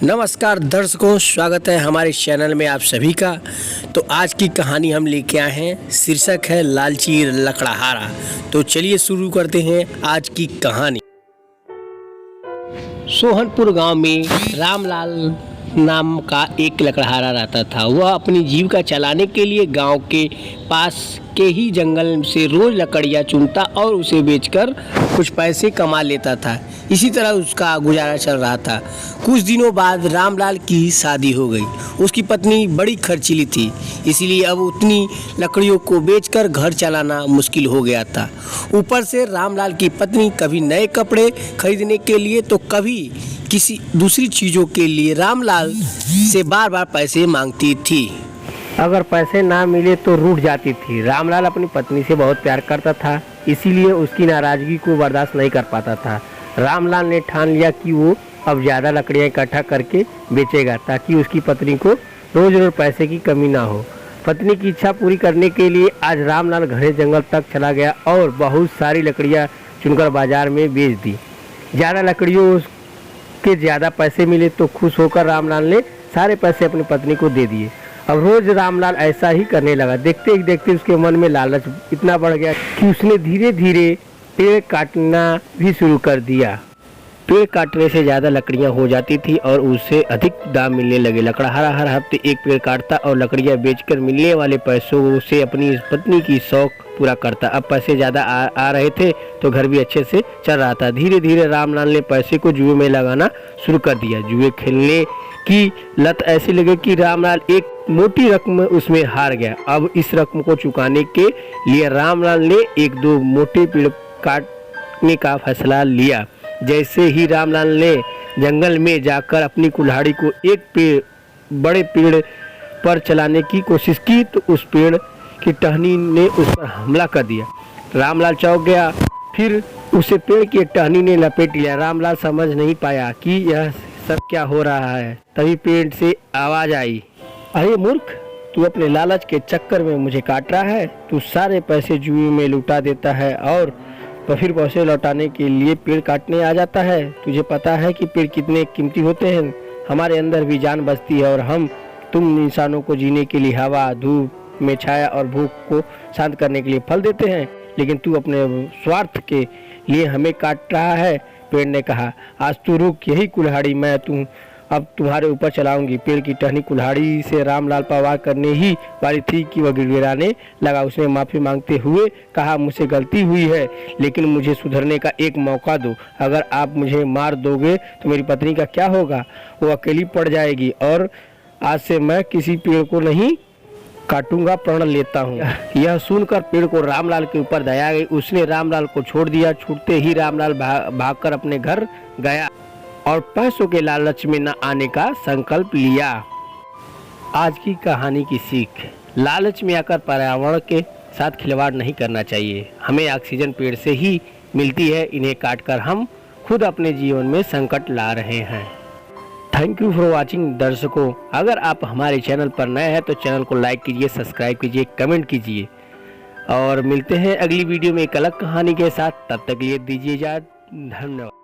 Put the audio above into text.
नमस्कार दर्शकों, स्वागत है हमारे चैनल में आप सभी का। तो आज की कहानी हम लेके आए हैं, शीर्षक है लालची लकड़हारा। तो चलिए शुरू करते हैं आज की कहानी। सोहनपुर गांव में रामलाल नाम का एक लकड़हारा रहता था। वह अपनी जीविका चलाने के लिए गांव के पास के ही जंगल से रोज लकड़ियां चुनता और उसे बेचकर कुछ पैसे कमा लेता था। इसी तरह उसका गुजारा चल रहा था। कुछ दिनों बाद रामलाल की शादी हो गई। उसकी पत्नी बड़ी खर्चीली थी, इसलिए अब उतनी लकड़ियों को बेचकर घर चलाना मुश्किल हो गया था। ऊपर से रामलाल की पत्नी कभी नए कपड़े खरीदने के लिए तो कभी किसी दूसरी चीज़ों के लिए रामलाल से बार बार पैसे मांगती थी। अगर पैसे ना मिले तो रूठ जाती थी। रामलाल अपनी पत्नी से बहुत प्यार करता था, इसीलिए उसकी नाराज़गी को बर्दाश्त नहीं कर पाता था। रामलाल ने ठान लिया कि वो अब ज़्यादा लकड़ियाँ इकट्ठा करके बेचेगा ताकि उसकी पत्नी को रोज रोज पैसे की कमी ना हो। पत्नी की इच्छा पूरी करने के लिए आज रामलाल घने जंगल तक चला गया और बहुत सारी लकड़ियाँ चुनकर बाजार में बेच दी। ज़्यादा लकड़ियों के ज़्यादा पैसे मिले तो खुश होकर रामलाल ने सारे पैसे अपनी पत्नी को दे दिए। अब रोज रामलाल ऐसा ही करने लगा। देखते ही देखते उसके मन में लालच इतना बढ़ गया कि उसने धीरे धीरे पेड़ काटना भी शुरू कर दिया। पेड़ काटने से ज़्यादा लकड़ियाँ हो जाती थी और उससे अधिक दाम मिलने लगे। लकड़हारा हर हफ्ते एक पेड़ काटता और लकड़ियाँ बेचकर मिलने वाले पैसों से अपनी पत्नी की शौक पूरा करता। अब पैसे ज़्यादा आ रहे थे तो घर भी अच्छे से चल रहा था। धीरे धीरे रामलाल ने पैसे को जुए में लगाना शुरू कर दिया। जुए खेलने की लत ऐसी लगी कि रामलाल एक मोटी रकम उसमें हार गया। अब इस रकम को चुकाने के लिए रामलाल ने एक दो मोटे पेड़ काटने का फैसला लिया। जैसे ही रामलाल ने जंगल में जाकर अपनी कुल्हाड़ी को एक बड़े पेड़ पर चलाने की कोशिश की तो उस पेड़ की टहनी ने उस पर हमला कर दिया। रामलाल चौंक गया, फिर उसे पेड़ की एक टहनी ने लपेट लिया। रामलाल समझ नहीं पाया कि यह सब क्या हो रहा है। तभी पेड़ से आवाज़ आई, अरे मूर्ख, तू अपने लालच के चक्कर में मुझे काट रहा है। तू सारे पैसे जुए में लुटा देता है और फिर पैसे लौटाने के लिए पेड़ काटने आ जाता है। तुझे पता है कि पेड़ कितने कीमती होते हैं। हमारे अंदर भी जान बसती है और तुम इंसानों को जीने के लिए हवा, धूप में छाया और भूख को शांत करने के लिए फल देते हैं, लेकिन तू अपने स्वार्थ के लिए हमें काट रहा है। पेड़ ने कहा, आज तू रुक, यही कुल्हाड़ी मैं अब तुम्हारे ऊपर चलाऊंगी। पेड़ की टहनी कुल्हाड़ी से रामलाल पर वार करने ही वाली थी कि वह गिड़गिड़ाने लगा। उसने माफ़ी मांगते हुए कहा, मुझसे गलती हुई है, लेकिन मुझे सुधरने का एक मौका दो। अगर आप मुझे मार दोगे तो मेरी पत्नी का क्या होगा? वो अकेली पड़ जाएगी और आज से मैं किसी पेड़ को नहीं काटूंगा, प्रण लेता हूँ। यह सुनकर पेड़ को रामलाल के ऊपर दया आ गई। उसने रामलाल को छोड़ दिया। छूटते ही रामलाल भागकर अपने घर गया और पैसों के लालच में न आने का संकल्प लिया। आज की कहानी की सीख, लालच में आकर पर्यावरण के साथ खिलवाड़ नहीं करना चाहिए। हमें ऑक्सीजन पेड़ से ही मिलती है, इन्हें काटकर हम खुद अपने जीवन में संकट ला रहे हैं। थैंक यू फॉर वॉचिंग दर्शकों। अगर आप हमारे चैनल पर नए हैं तो चैनल को लाइक कीजिए, सब्सक्राइब कीजिए, कमेंट कीजिए और मिलते हैं अगली वीडियो में एक अलग कहानी के साथ। तब तक लिए दीजिए इजाज़त। धन्यवाद।